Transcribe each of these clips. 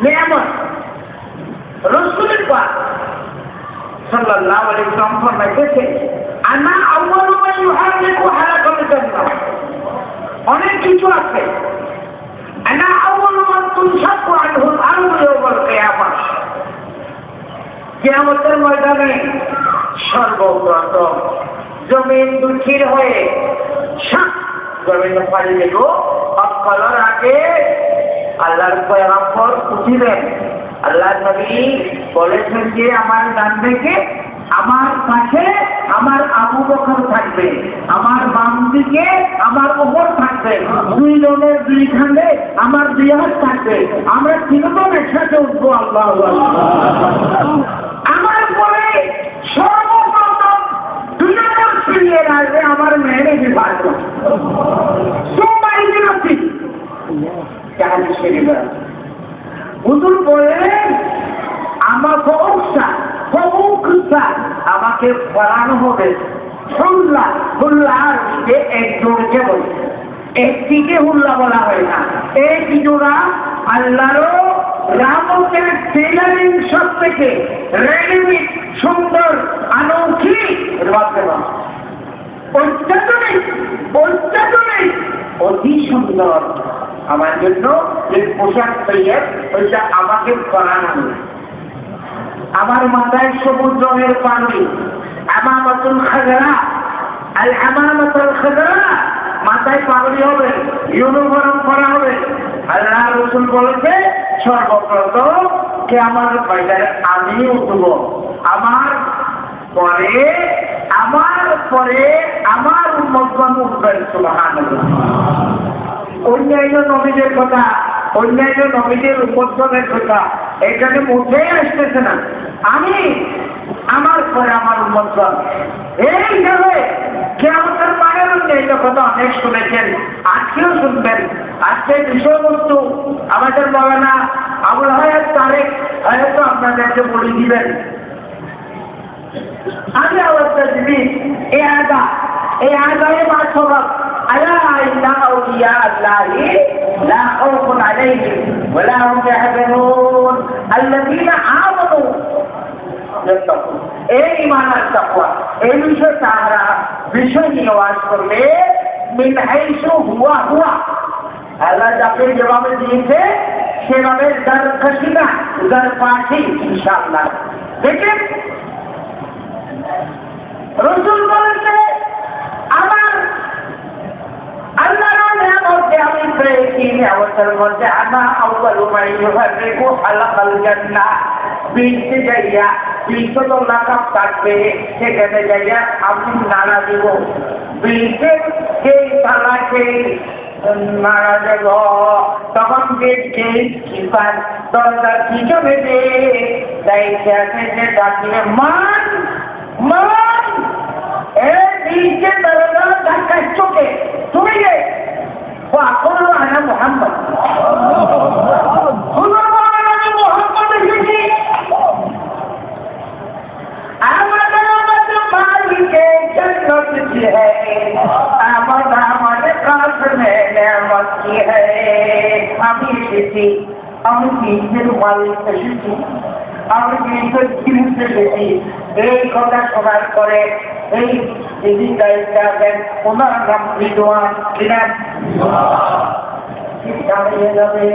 নিয়ামত রাসূলের পাক সাল্লাল্লাহু আলাইহি ওয়াসাল্লাম ফরমাইতেছে আনা আউয়ালু মান ইউহারিকু হালাকাল জান্নাহ। অনেক কিছু আছে। আনা আউয়ালু মান তুনশাকু আনহুল আরদু ইয়াওমাল কিয়ামাহ। কিয়ামতের ময়দানে সর্বপ্রথম জমিন দুঃখীর হয়ে জমিন পানি দেব অকলার আগে আল্লাহর পয়গম্বর উঠিলেন। আল্লাহ নবী বলেছেন যে আমার ডান দিকে আমার পাশে আমার আবু বকর থাকবে, আমার বাম দিকে আমার ওপর থাকবে, দুই জনের দুই খান্ডে আমার দুই হাত থাকবে। আমরা তিনজন একসাথে উঠবো। আল্লাহু আকবার। আমার পরে সর্বপ্রথম দুই নম্বর সিরিয়াল আসবে আমার মেয়ের বিভাগ। সোমবার দিন আপনি কেমন সেরিয়া হুজুর বলেন আমাকে আমাকে পড়ানো হবে। হুল্লার একজনকে বলে, একটিকে হুল্লা বলা হয় না। এক জোড়া আল্লাহরও রামকের টেলারিং সব থেকে রেডিমেড সুন্দর আনৌখি অত্যাধুনিক অতি সুন্দর আমার জন্য যে পোশাক তৈরি ওইটা আমাকে পরানো। আমার মাথায় সবুজ রঙের পাগড়ি, আমামাতুল খাজরা, আল আমামাতুল খাজরা, মাথায় পাগড়ি হবে, ইউনিফর্ম করা হবে। আল্লাহ রাসূল বলেছে সর্বপ্রথম কিয়ামত ময়দানে আমি উঠব, আমার পরে আমার উম্মতগণ উঠবেন। সুবহানাল্লাহ। অন্যান্য নবীদের কথা, অন্যান্য নবীদের উম্মতগণের কথা এখানে মুখেই আসতেছে না। আমি আমার পরে আমার উম্মতগণ এইভাবে কিয়ামতের মানের অন্যান্য কথা অনেক শুনেছেন, আজকেও শুনবেন। আজকের বিষয়বস্তু আমাদের মাওলানা আবুল হায়াত তারেক হয়তো আপনাদেরকে বলে দিবেন। আমি আওয়াজটা দিবি এই আগামী মাস সবাব আলা ইন্না আউলিয়া আল্লাহি লা খাউফুন আলাইহিম ওয়া লা হুম ইয়াহজানুন আল্লাযীনা আমানু ইয়াত্তাকুন। এই ঈমান আর তাকওয়া এই বিষয়ে তারা বিষয় নিয়ে ওয়াজ করবে। মিন হাইসু হুয়া আল্লাহ যাকে যেভাবে দিয়েছে সেভাবে যার খাসিনা যার পাখি ইনশাআল্লাহ। দেখেন রাসূল বলেছে আমার আল্লাহর নিয়ামতে আমি পেয়েছি, নিয়ামতের মধ্যে আনা আউয়ালু মান ইউহারিকু হালাকাল জান্নাহ। বীজতে যাইয়া বীজত লাকাব থাকবে, সেখানে যাইয়া আমি নাড়া দিব। বীজের যেই তালাকে নাড়া দেব তখন যেই কিপার দরজার পিছনে যে দায়িত্বে আছে যে ডাকিয়ে মান বীজের দরজা ধাক্কায় চোখে তুমি গে আনা মোহাম্মদ এসেছি। আমাদের মালিকে জন্নত কি আমাদের কাসমে নিয়ামত কি আমি এসেছি, আমি বীজের মালিক এসেছি, আমি বীজের জিনিস এসেছি। এই কথা শোনার পরে এই যিনি দায়িত্ব আছেন ওনার নাম রিদওয়ান ছিলেন। দাঁড়িয়ে যাবে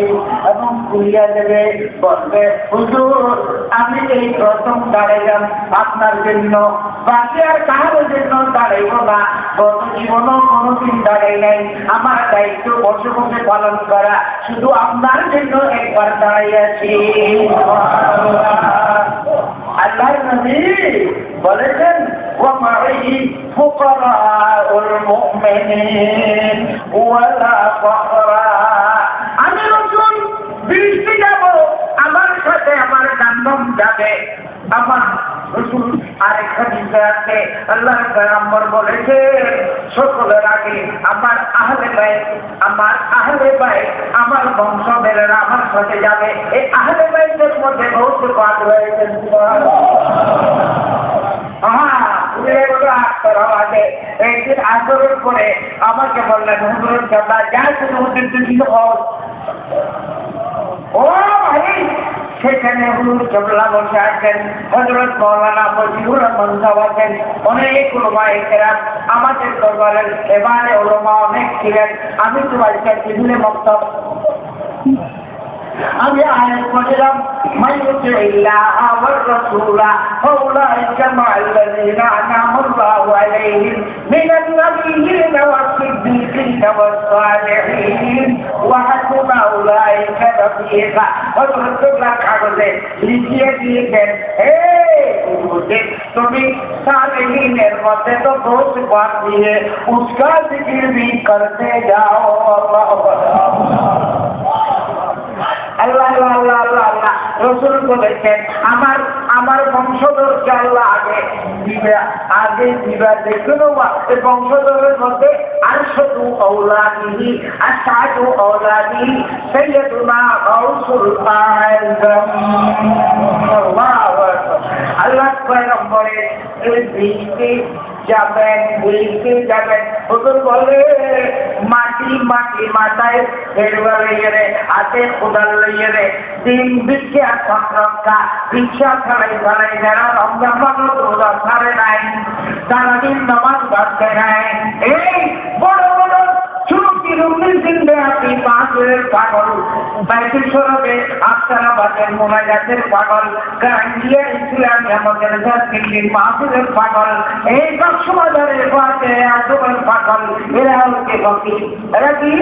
এবং ঘুরিয়া দেবে, বলবে হুজুর আমি এই প্রথম দাঁড়াইলাম আপনার জন্য, বাকি আর কারোর জন্য দাঁড়াইব না। গত জীবনও কোনোদিন দাঁড়াই নাই। আমার দায়িত্ব বসে বসে পালন করা, শুধু আপনার জন্য একবার দাঁড়াইয়াছি। আল্লাহর নবী বলেছেন ওয়ামাই ফুকারাউল মুমিনিন ওয়ালা ফাকরা। আমি রাসূল বৃষ্টি যাব, আমার সাথে আমার জান্নাত যাবে। আমার রাসূল আরেক হাদিসে আছে আল্লাহর পয়গম্বর বলেছে সকলের আগে আমার আহলে বাইত আমার বংশধরেরা আমার সাথে যাবে। এই আহলে বাইতের মধ্যে বহুত বাদ রয়েছে। একদিন আসরের পরে আমাকে বললেন হুজুর যা শুধু ও ভাই সেখানে হুজুর কেবলা বসে আছেন, হযরত মাওলানা ফজলুর রহমান সাহেব আছেন, অনেক উলামায়ে কেরাম আমাদের দরবারের এবারে উলামা অনেক ছিলেন। আমি তো আজকে টেবিলে মক্তব আমি আয়াত পড়লাম, মাইয়ুতি ইল্লাহা ওয়ার রাসূলা ফাউলাইকা মা'আল্লাযীনা আন'আমা আল্লাহু আলাইহিম মিনান নাবিয়্যিনা ওয়াস-সিদ্দীকিনা ওয়াস-সালিহিন ওয়া হাসুনা উলাইকা রাফীকা। হযরত কাগজে লিখিয়ে দিয়েছেন, তুমি সালেহিনের মধ্যে তো দোষ বাদ দিয়ে উসকা জিকির भी करते जाओ। আল্লাহ আল্লাহ আল্লাহ আল্লাহ রাসূল বলেছেন, আমার বংশধরকে আল্লাহ আগে দিবা দেখলো বংশধরের মধ্যে আরশদু আওলাদিহি আসাদু আওলাদিহি সাইয়্যিদুনা গাউসুল আযম। আল্লাহ পয়গম্বরের এই বৃষ্টি যাবেন হুজুর বলে মাটি মাথায় ফেরবা লইয়ে রে, হাতে কোদাল লইয়ে রে, দিন ভিক্ষা সংরক্ষা ভিক্ষা ছাড়াই যারা রমজান মাস রোজা ছাড়ে নাই, সারাদিন নামাজ পড়তে নাই, এই বড় বড় আপনি পাঁচের পাগল, বাইতুল শরফে আফসানা বাতের মোনাজাতের পাগল, গাঙ্গিয়া ইসলামিয়া মাদ্রাসা দিল্লির মাহফিলের পাগল, এই কক্সবাজারের বাতে আজমের পাগল, এরা হচ্ছে বাকি, এরা কি